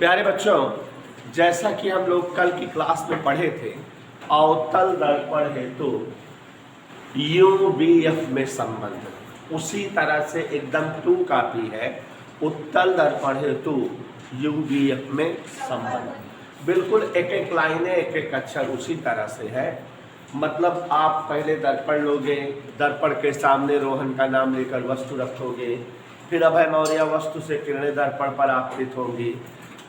प्यारे बच्चों, जैसा कि हम लोग कल की क्लास में पढ़े थे, अवतल दर्पण हेतु यूवीएफ में संबंध उसी तरह से एकदम टू कॉपी है उत्तल दर्पण हेतु यूवीएफ में संबंध। बिल्कुल एक एक लाइनें एक एक अक्षर उसी तरह से है। मतलब आप पहले दर्पण लोगे, दर्पण के सामने रोहन का नाम लेकर वस्तु रखोगे, फिर अभय मौर्य वस्तु से किरणें दर्पण पर आपतित होंगी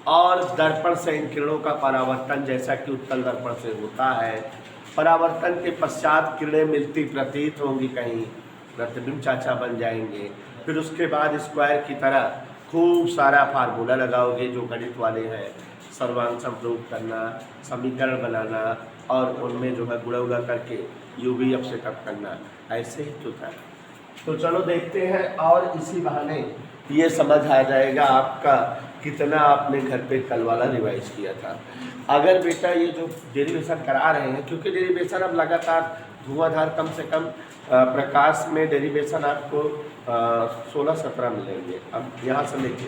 और दर्पण से इन किरणों का परावर्तन जैसा कि उत्तल दर्पण से होता है। परावर्तन के पश्चात किरणें मिलती प्रतीत होंगी, कहीं प्रतिबिंब चाचा बन जाएंगे। फिर उसके बाद स्क्वायर की तरह खूब सारा फार्मूला लगाओगे जो गणित वाले हैं, सर्वांश प्रूव करना, समीकरण बनाना और उनमें जो है गुणा उड़ा करके यूवीएफ सेटअप करना, ऐसे ही तो था। तो चलो देखते हैं और इसी बहाने ये समझ आ जाएगा आपका कितना आपने घर पे कल वाला रिवाइज किया था। अगर बेटा ये जो डेरिवेशन करा रहे हैं, क्योंकि डेरिवेशन अब लगातार धुआंधार कम से कम प्रकाश में डेरिवेशन आपको 16-17 मिलेंगे अब यहाँ से लेके,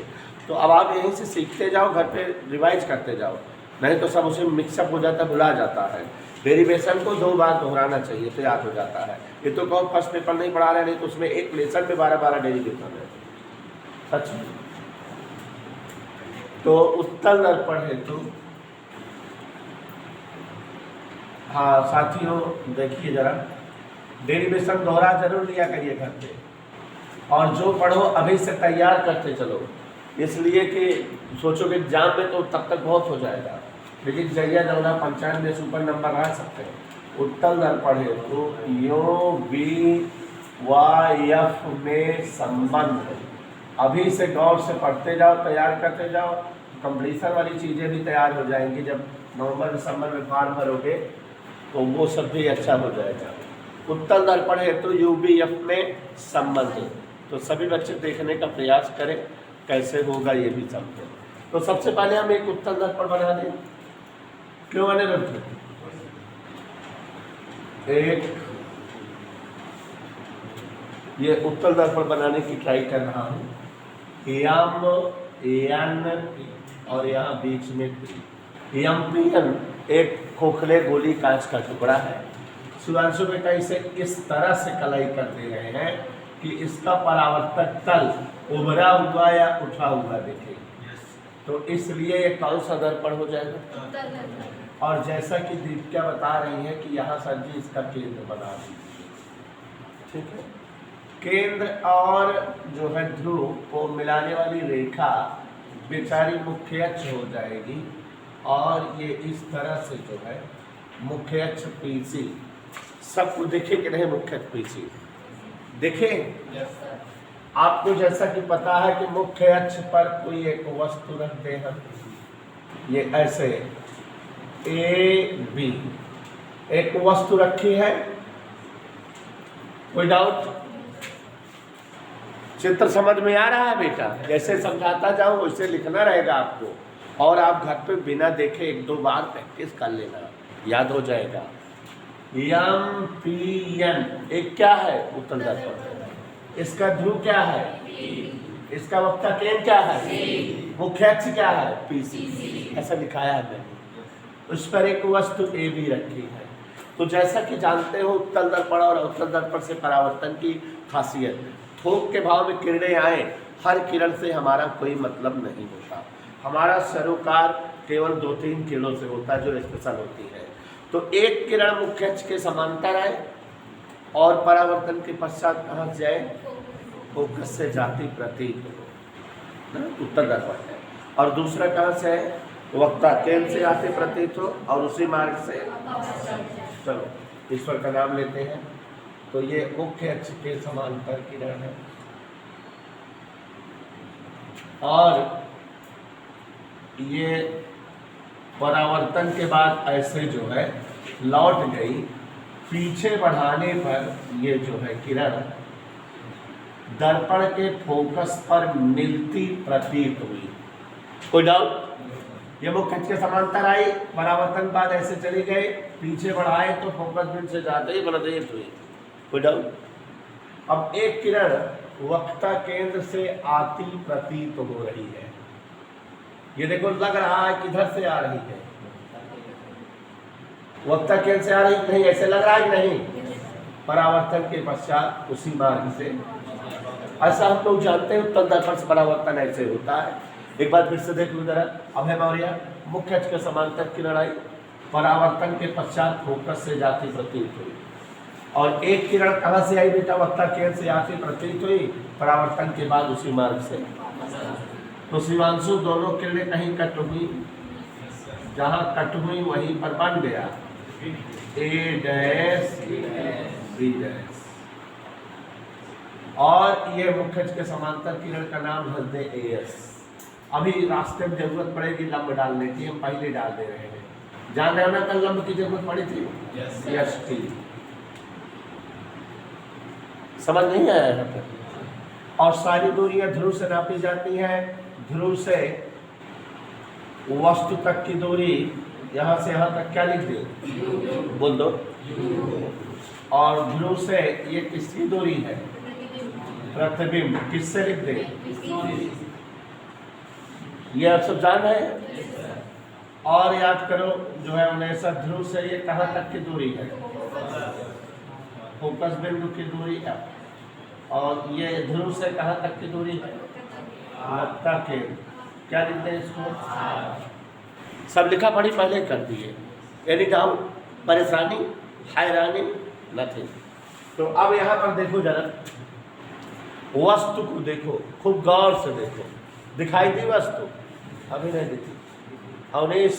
तो अब आप यहीं से सीखते जाओ, घर पे रिवाइज करते जाओ, नहीं तो सब उसे मिक्सअप हो जाता है, भुला जाता है। डेरिवेशन को 2 बार दोहराना चाहिए तो याद हो जाता है। ये तो कहो फर्स्ट पेपर नहीं पढ़ा रहे, नहीं तो उसमें एक लेसन में 12-12 डेरिवेशन है। सच में तो उत्तल दर्पण हेतु, हाँ साथियों देखिए जरा, डेरिवेशन दोहरा जरूर लिया करिए घर पे, और जो पढ़ो अभी से तैयार करते चलो, इसलिए कि सोचोगे एग्जाम में तो तब तक बहुत हो जाएगा, लेकिन जैया जमुना 95 से ऊपर नंबर आ सकते हैं। उत्तल दर्पण हेतु यूवीएफ में संबंध अभी से गौर से पढ़ते जाओ, तैयार करते जाओ, कंप्लीशन वाली चीज़ें भी तैयार हो जाएंगी। जब नवंबर दिसंबर में फॉर्म भरोगे तो वो सब भी अच्छा हो जाएगा। उत्तल दर्पण हेतु यूवीएफ में संबंध, तो सभी बच्चे देखने का प्रयास करें कैसे होगा ये भी समझें। तो सबसे पहले हम एक उत्तल दर्पण बना दें, क्यों बने रखते एक ये उत्तल दर्पण बनाने की ट्राई कर रहा हूँ। एम एन और यहाँ बीच में एम्पियन एक खोखले गोली कांच का टुकड़ा है। सुधांशु बेटा इसे इस तरह से कलाई कर दे रहे हैं कि इसका परावर्तक तल उभरा हुआ या उठा हुआ दिखे, तो इसलिए ये कौन सा दर्पण हो जाएगा। और जैसा कि दीपिका बता रही है कि यहाँ सर जी इसका केंद्र बना दीजिए, ठीक है। केंद्र और जो है ध्रुव को मिलाने वाली रेखा बेचारी मुख्य अक्ष हो जाएगी, और ये इस तरह से जो है मुख्य अक्ष पीसी, सबको देखे कि नहीं मुख्य अक्ष पीसी देखे। आपको जैसा कि पता है कि मुख्य अक्ष पर कोई एक वस्तु रखते हैं, ये ऐसे ए बी एक वस्तु रखी है, कोई डाउट? चित्र समझ में आ रहा है बेटा? जैसे समझाता जाओ वैसे लिखना रहेगा आपको, और आप घर पे बिना देखे 1-2 बार प्रैक्टिस कर लेना, याद हो जाएगा। एम पी एन एक क्या है उत्तल दर्पण, इसका ध्रुव क्या है, इसका वक्ता केंद्र क्या है, मुख्य अक्ष क्या है, पीसी, ऐसा लिखाया है मैंने। उस पर एक वस्तु ए भी रखी है। तो जैसा कि जानते हो उत्तल दर्पण और अवतल दर्पण से परावर्तन की खासियत, थोक के भाव में किरणें आए, हर किरण से हमारा कोई मतलब नहीं होता, हमारा सरोकार केवल 2-3 किरणों से होता है जो स्पेशल होती है। तो एक किरण मुख्य अक्ष के समांतर आए और परावर्तन के पश्चात कहाँ जाए, फोकस से जाती प्रतीत हो, उत्तल दर्पण है। और दूसरा कहाँ से है, वक्ता केंद्र से आते प्रतीत हो, और उसी मार्ग से चलो ईश्वर का नाम लेते हैं। तो ये मुख्य अक्ष के समांतर किरण है, और ये परावर्तन के बाद ऐसे जो है लौट गई, पीछे बढ़ाने पर ये जो है किरण दर्पण के फोकस पर मिलती प्रतीत हुई। कोई डाउट? ये मुख्य अक्ष के समांतर आई, परावर्तन बाद ऐसे चले गए, पीछे बढ़ाए तो फोकस बिंदु से जाते ही प्रतीत हुई। कोई डाउट? अब एक किरण वक्ता केंद्र से आती प्रतीत हो रही है, ये देखो लग रहा है किधर से आ रही है, वक्ता केंद्र से आ रही नहीं, ऐसे लग रहा है कि नहीं, परावर्तन के पश्चात उसी मार्ग से। ऐसा हम लोग जानते हैं उत्तल दर्पण से परावर्तन ऐसे होता है। एक बार फिर से देख लो जरा, अभय मौर्य, मुख्य अक्ष के समांतर किरण आई, परावर्तन के पश्चात फोकस से जाती प्रतीत हुई, और एक किरण कहाँ से आई बेटा, वक्ता केंद्र से आती प्रतीत हुई, परावर्तन के बाद उसी मार्ग से। तो शिवांशु दोनों किरणें कहीं कट हुई, जहां कट हुई वहीं पर बन गया A डैश B डैश, और ये मुख्य अक्ष के समांतर किरण का नाम रख दे AS। अभी रास्ते में जरूरत पड़ेगी लंब डालने की, हम पहले डाल दे रहे हैं। जान रहे हो ना कल लंब की जरूरत पड़ी थी, यस ठीक, समझ नहीं आया यहाँ पर। और सारी दूरियां ध्रुव से नापी जाती हैं, ध्रुव से वस्तु तक की दूरी, यहाँ से यहाँ तक क्या लिख दे, बोल दो, और ध्रुव से ये किसकी दूरी है, प्रतिबिंब, किससे लिख दे, ये आप सब जान रहे हैं। और याद करो जो है उन्हें ध्रुव से ये कहाँ तक की दूरी है, फोकस बिंदु की दूरी है, और ये ध्रुव से कहाँ तक की दूरी है, वक्ता के, क्या लिखते हैं इसको, सब लिखा पढ़ी पहले कर दिए, एनी डाउट, परेशानी, हैरानी, नथिंग। तो अब यहाँ पर देखो जरा, वस्तु को देखो, खूब गौर से देखो, दिखाई दी वस्तु, अभी नहीं दिखी, अवनीश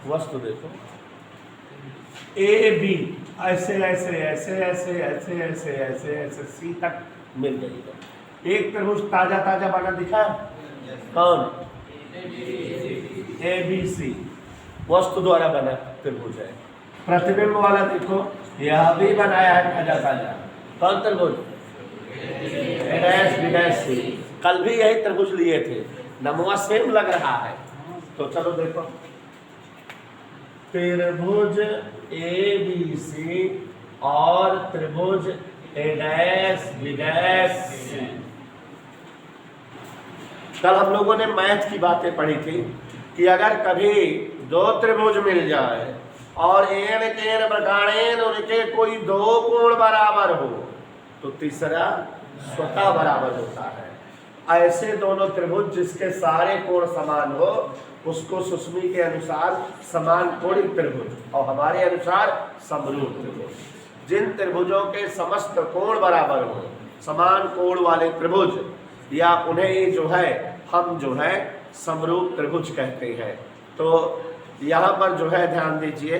वस्तु देखो, ए बी ऐसे ऐसे ऐसे ऐसे ऐसे ऐसे ऐसे ऐसे सी तक मिल गई है। एक त्रिभुज ताजा ताजा बना दिखा, कौन, ABC वस्तु द्वारा बना त्रिभुज है। प्रतिबिंब वाला देखो, यह भी बनाया है ताजा ताजा, कौन त्रिभुज, A', B', कल भी यही त्रिभुज लिए थे, नमूना सेम लग रहा है। तो चलो देखो, त्रिभुज ABC और त्रिभुज A', B', कल हम लोगों ने मैथ की बातें पढ़ी थी कि अगर कभी दो त्रिभुज मिल जाए और एन केन प्रकारेण उनके कोई दो कोण बराबर हो तो तीसरा स्वतः बराबर होता है। ऐसे दोनों त्रिभुज जिसके सारे कोण समान हो उसको सुस्मी के अनुसार समान कोणिक त्रिभुज और हमारे अनुसार समरूप त्रिभुज। जिन त्रिभुजों के समस्त कोण बराबर हो, समान कोण वाले त्रिभुज, या उन्हें जो है हम जो है समरूप त्रिभुज कहते हैं। तो यहाँ पर जो है ध्यान दीजिए,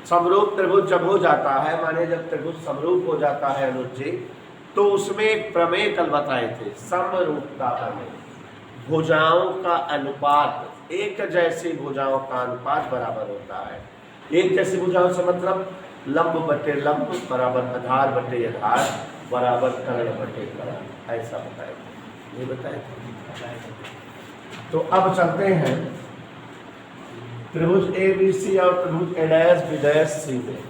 समरूप त्रिभुज जब हो जाता है, माने जब त्रिभुज समरूप हो जाता है अनुज जी, तो उसमें एक प्रमेय कल बताए थे, समरूपता प्रमेय। भुजाओं का अनुपात, एक जैसी भुजाओं का अनुपात बराबर होता है। एक जैसी भुजाओं से मतलब लंब बटे लंब बराबर आधार बटे आधार बराबर कर्ण बटे कर्ण, ऐसा बताए थे, ये बताए थे। तो अब चलते हैं त्रिभुज ABC और त्रिभुज A', B', C में।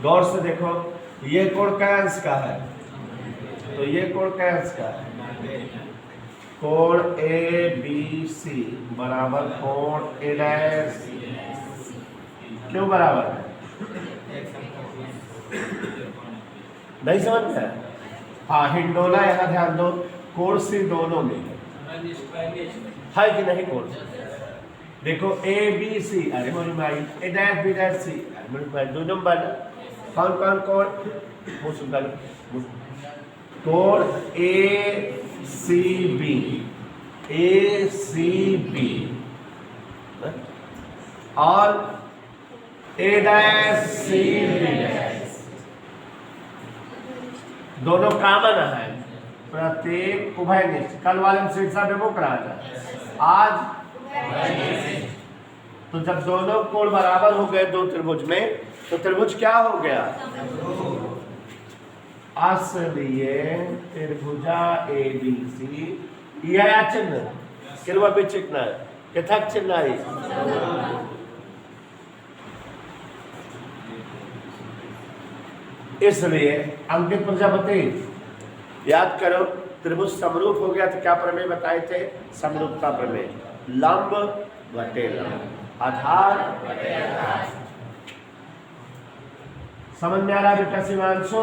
गौर से देखो, ये कोण क्या अंश का है, तो ये कोण क्या अंश का है, कोण ABC बराबर कोण A', क्यों बराबर है, नहीं समझ में है? हाँ, हिंडोला यहाँ ध्यान दो, कोण C दोनों में है कि नहीं कोण? देखो ABC अरे मोरी माई, A', B', C अरे मोरी माई, दो नंबर कौन कौन कोण, कोण ACB, और A', दोनों कामन है, प्रत्येक उभयनिष्ठ। कल वाले में शीर्षा डेमो करा था, आज तो जब दोनों कोण बराबर हो गए दो त्रिभुज में, तो त्रिभुज क्या हो गया, असलिए त्रिभुजा ABC। यह चिन्ह किरवा भी चिन्ह है, यथक चिन्ह है। इसलिए अंकित प्रजापति याद करो, त्रिभुज समरूप हो गया तो क्या प्रमेय बताए थे, समरूपता प्रमेय। लंब बटे लंब। आधार बटे आधार। समझ में आ रहा बेटा शिवांशु?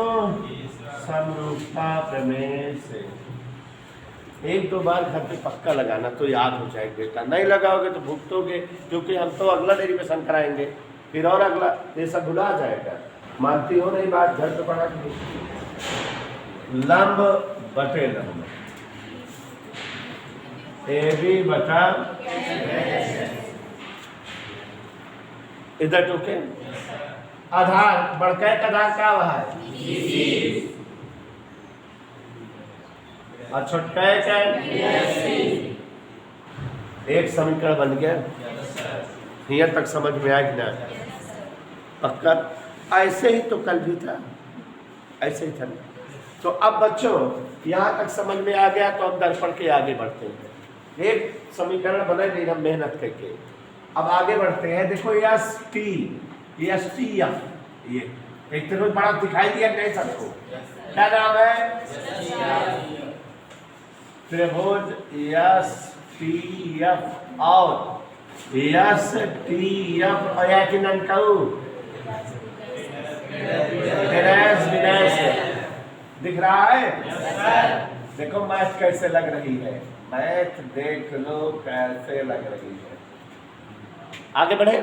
समरूपता प्रमेय से एक दो बार घर पे पक्का लगाना तो याद हो जाएगा बेटा, नहीं लगाओगे तो भुगतोगे, क्योंकि हम तो अगला डेरिवेशन कराएंगे फिर और अगला, ये सब भुला जाएगा। मानती हो नहीं बात? घर पे पढ़ा के लंब बटे लंब, AB बटा इधर टोके आधार, बड़का का आधार क्या हुआ है और छोटका क्या है? एक समीकरण बन गया। यहाँ तक समझ में आया कि ना? पक्का ऐसे ही तो कल भी था, ऐसे ही था। तो अब बच्चों यहाँ तक समझ में आ गया, तो हम दर्पण के आगे बढ़ते हैं। एक समीकरण बना नहीं हम मेहनत करके, अब आगे बढ़ते हैं। देखो एस टी एफ, ये एक तो बड़ा दिखाई दिया नहीं सबको, क्या नाम है? त्रिभुज एस टी एफ और एस टी एफ और कि दिख रहा है? देखो मैथ कैसे लग रही है, मैथ देख लो कैसे लग रही है। आगे बढ़े।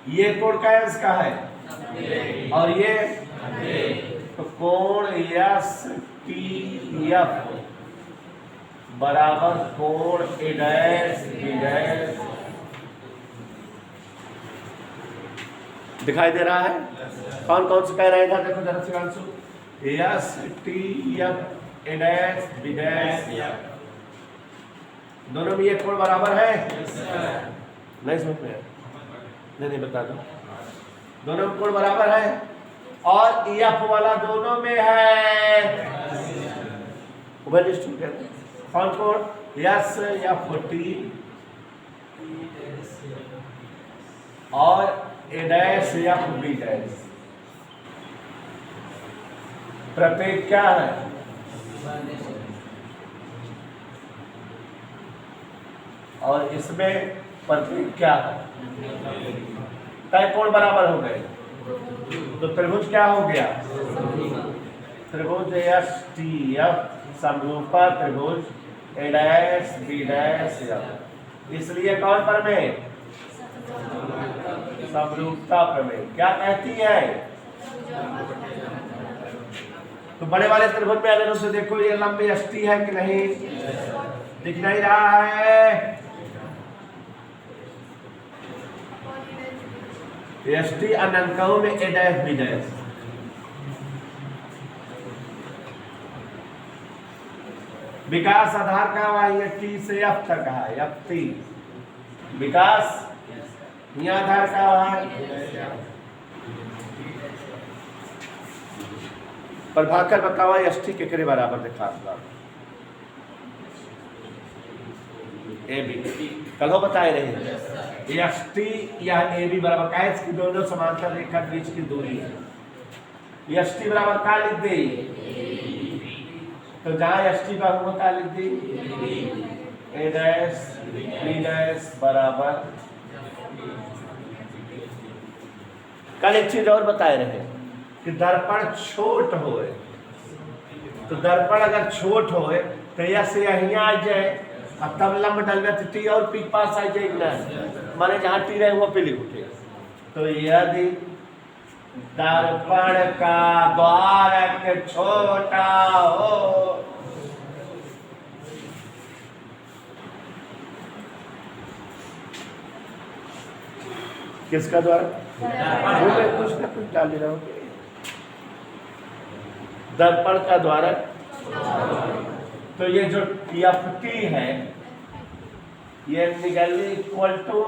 ये कोण का अंश का है और ये तो कोण एस टी एफ बराबर कोण ए डैश बी डैश दिखाई दे रहा है। कौन कौन से कह रहे थे? देखो जरा Shivanshu, S T F A dash B dash, दोनों में ये कोण बराबर है? नहीं समझ में? नहीं बता दो। दोनों में कोण बराबर है और एफ वाला दोनों में है। कौन कोण? एस या 40 और ए डैश या बी डैश। प्रत्येक क्या है? और इसमें प्रत्येक क्या है? कई कोण बराबर हो गए तो त्रिभुज क्या हो गया? त्रिभुज एस टी एफ समरूपा त्रिभुज ए डैश बी डैश एफ। इसलिए कौन प्रमेय? समरूपता प्रमेय क्या कहती है? तो बड़े वाले त्रिभुज में अगर उसे देखो ये लंब एस टी है कि नहीं? दिख नहीं रहा है? एस टी अनंकों में ए डैश बी डैश। विकास आधार का हुआ है टी से एफ तक है, एफ टी विकास। यहाँ आधार का हुआ है प्रभाकर बताओ एस टी के बराबर दिखा ए बी कल हो बताए रहे। एस टी या ए बी बराबर का है, इसकी दोनों समांतर रेखा के बीच की दूरी है। एस टी बराबर का लिख दे, तो जहाँ एस टी का होगा क्या लिख दी? ए डैश बी डैश बराबर। कल एक चीज और बताए रहे कि दर्पण छोट होए, तो दर्पण अगर छोट होए तो ऐसे यहीं आ जाए और तब लंब डलवे तो टी और पी पास आ जाएगी ना, माने जहाँ टी रहे वो पे लिख उठे। तो यदि दर्पण का द्वारक छोटा हो किसका द्वारक? कुछ ना कुछ डाल रहा हूँ। दर्पण का द्वारक, तो ये जो एफ टी है ये निकल इक्वल टू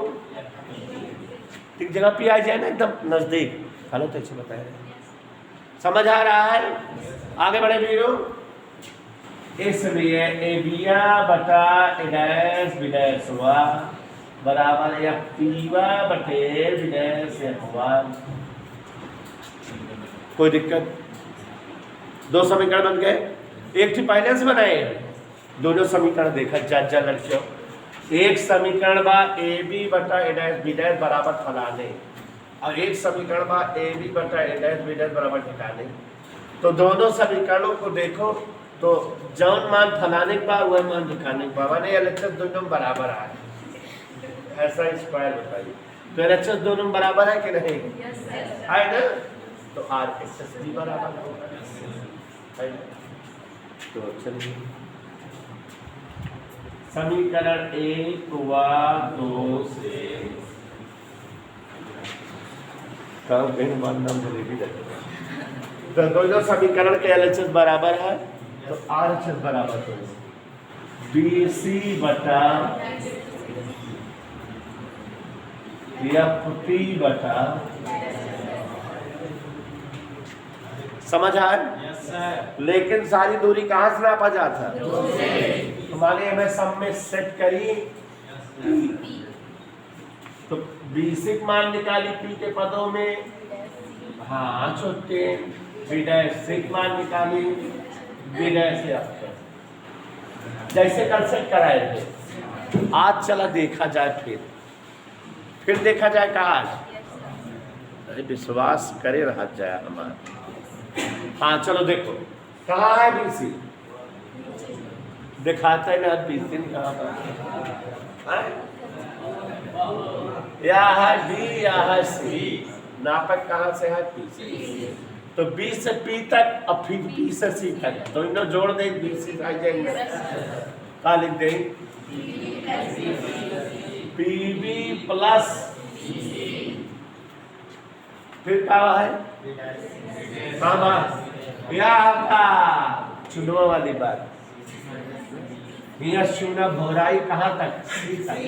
एक जगह पे आ जाए ना एकदम नजदीक। हेलो तो अच्छे बताए समझ आ रहा है? आगे बढ़े वीरो। इसलिए ए बिया बटा ए डैश बी डैश हुआ बराबर एफ टीवा बटे बी डैश एफ हुआ। कोई दिक्कत? दो समीकरण बन गए। एक थी पहले से बनाए, दोनों समीकरण देखा जा लड़कियों। एक समीकरण बा ए बी बटा ए डैश बी डैश बराबर फलाने, और एक समीकरण बा ए बी बटा ए डैश बी डैश बराबर ठिकाने। तो दोनों समीकरणों को देखो तो जौन मान फलाने का वह मान ठिकाने का, माने एलएचएस दोनों बराबर आए, ऐसा स्क्वायर बताइए। तो एलएचएस दोनों बराबर है कि नहीं? है ना? तो आरएचएस भी बराबर है ना? तो चलिए समीकरण 1 व 2 से तो दोनों समीकरण के एलएचएस बराबर है, तो आरएचएस बराबर है बीसी बटा एफपी बटा, समझ आए? लेकिन सारी दूरी कहाँ से नापा जाता है? तुम्हारे हमें सब में सेट करी तो बेसिक मान निकाली पी के पदों में, हाँ छोटे बी डैश मान निकाली बी डैश जैसे कल सेट कराए थे। आज चला देखा जाए, फिर देखा जाए का आज, अरे विश्वास करे रहा जाए हमारा। हाँ चलो देखो कहाँ है बीसी, दिखाता है ना बीसी कहाँ पर, या है डी या है सी, नापक कहाँ से है पी से, तो बी से पी तक और फिर पी से सी तक, तो इन्हों जोड़ दे बी सी आ जाएंगे, क्या लिख दे पी बी प्लस, फिर क्या है चुनवा वाली बात, यह चुना भोराई कहाँ तक सी तक,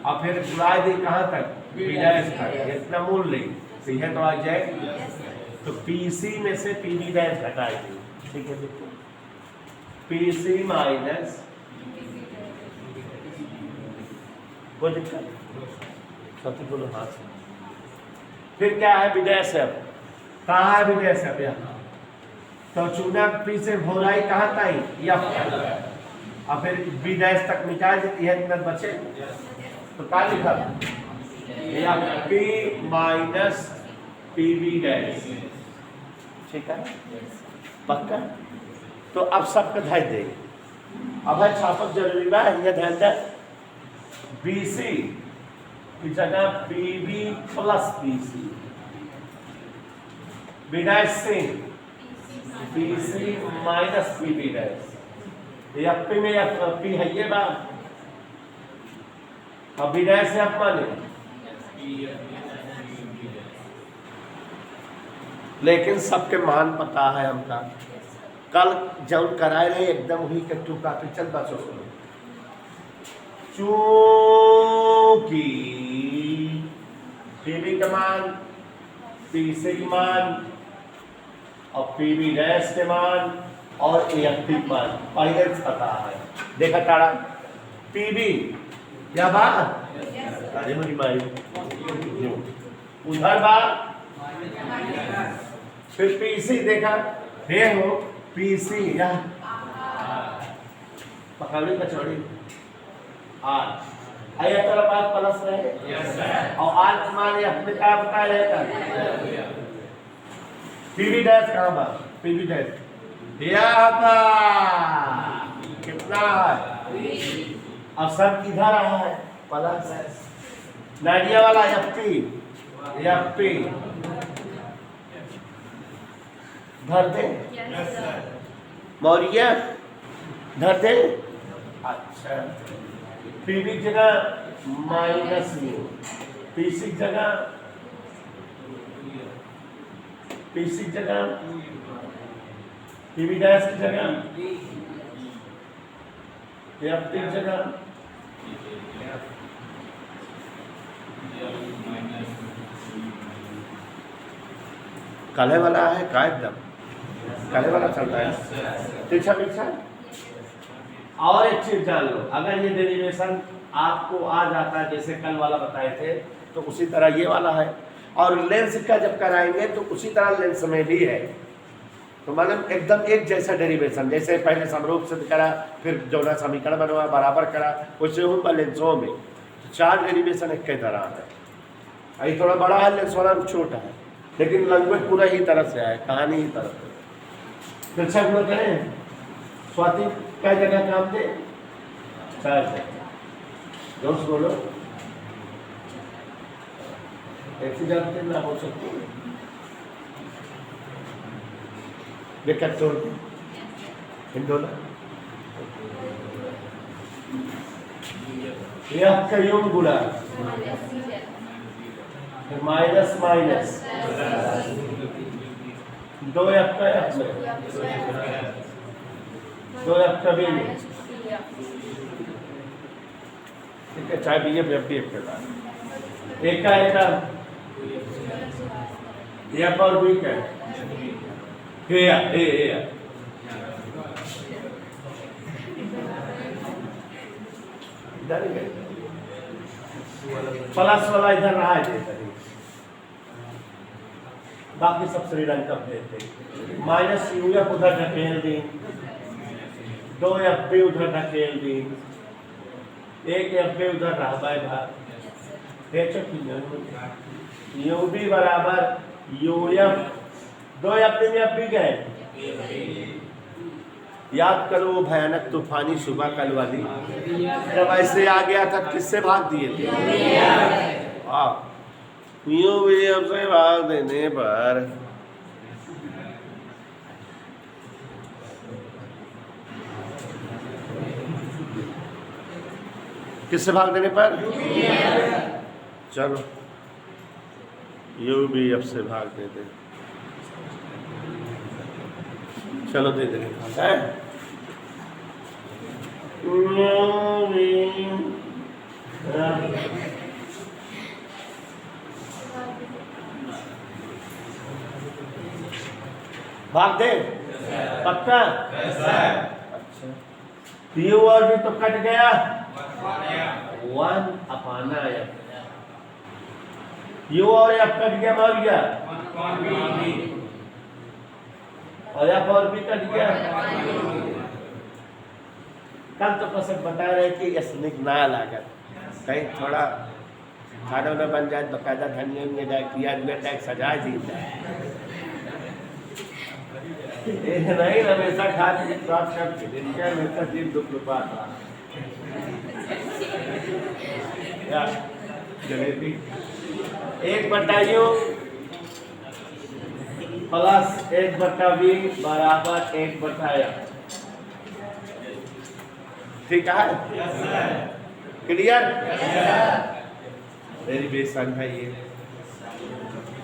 और फिर बुराई दी कहाँ तक विडैश तक, इतना मूल नहीं तो यह तो आ जाए। तो पीसी में से पीबी डैश घटाएगी, ठीक है देखो पीसी माइनस कोई दिक्कत सबसे बोलो हाथ से, फिर क्या है विडैश है, कहाँ है विडैश है यहाँ, तो चूना पी से भोराई कहाँ तक या और फिर बी डैश तक मिटा देती है, इतना बचे तो क्या लिखा या P minus P B dash, ठीक है पक्का। तो अब सबका ध्यान देंगे, अब है छापक जरूरी बा, यह ध्यान दे बी सी की जगह P B plus P C, B dash से P C minus P B dash, F P में एफ पी है ये बात, अब बी डैश से आप माने, लेकिन सबके मान पता है हमका, कल जब कराए रहे एकदम हुई के टू काफी चल बचो, चूंकि पीबी का मान पीसी का मान और पीबी डैश के मान और एएफपी मान पहले से पता है, देखा तारा पीबी क्या बात, अरे मेरी माई उधर बात, फिर पीसी देखा हे हो पीसी या पकाने कचौड़ी आज आया तेरा पास प्लस रहे और आज मान अपने क्या बताया रहेगा पीवी डैश कहाँ बा, पीवी डैश यहाँ था कितना है, अब सब किधर रहा है प्लस, नाडिया वाला एफपी एफपी धर दे मौर्य धर दे, अच्छा पीवी की जगह माइनस न्यू, पीसी की जगह पीसी की जगह पीवी डैश की जगह एफपी की जगह काले वाला है का एकदम काले वाला चलता है पीछा पीछा। और एक चीज जान लो, अगर ये डेरिवेशन आपको आ जाता है जैसे कल वाला बताए थे तो उसी तरह ये वाला है, और लेंस का जब कराएंगे तो उसी तरह लेंस में भी है, तो मतलब एकदम एक जैसा डेरिवेशन, जैसे पहले समरूप सिद्ध करा, फिर जो ना समीकरण बनवा बराबर करा, वैसे हूँ लेंसों में तो 4 डेरिवेशन एक के तरह है। ये थोड़ा बड़ा है, लेंस वाला छोटा है, लेकिन लगभग पूरा ही तरह से है, कहानी ही तरह से। फिर से हम लोग करें, स्वाति क्या जगह काम दे 4 जगह, दोस्त बोलो ऐसी जानते ना हो सकती है। बेकर छोड़ दे हिंडोला ये आपका योग गुणा माइनस माइनस 2 आपका में 2 आपका भी में, ठीक है। चाहे भी ये एक का या पर भी क्या है प्लस वाला इधर रहा है, बाकी सब श्रीरंग का भेज दें। माइनस यूएफ उधर ढकेल दी, 2 एफ उधर ढकेल दी, 1 एफ उधर रहा बाय भाग, यू भी बराबर यूएफ 2 एफ में अब भी गए। याद करो वो भयानक तूफानी सुबह कल वाली, जब ऐसे आ गया था किससे भाग दिए थे? यूं भी हमसे भाग देने पर किससे भाग देने पर? चलो यू भी अब से भाग दे दे, चलो दे दे भाग दे पक्का। अच्छा यू और भी तो कट गया, 1 अपाना यू और एफ कट गया, मर गया, और एफ और भी कट गया। कल तो कसम बता रहे कि स्निक ना लागत, कहीं थोड़ा खाना न बन जाए, बकायदा धनिया में जाए, प्याज में जाए, सजा दी जाए, नहीं हमेशा खाते स्वाद करके जिनका हमेशा जीव दुख पाता जलेबी 1/u प्लस 1/v बराबर 1/f, ठीक है? क्लियर? वेरी बेसन है ये।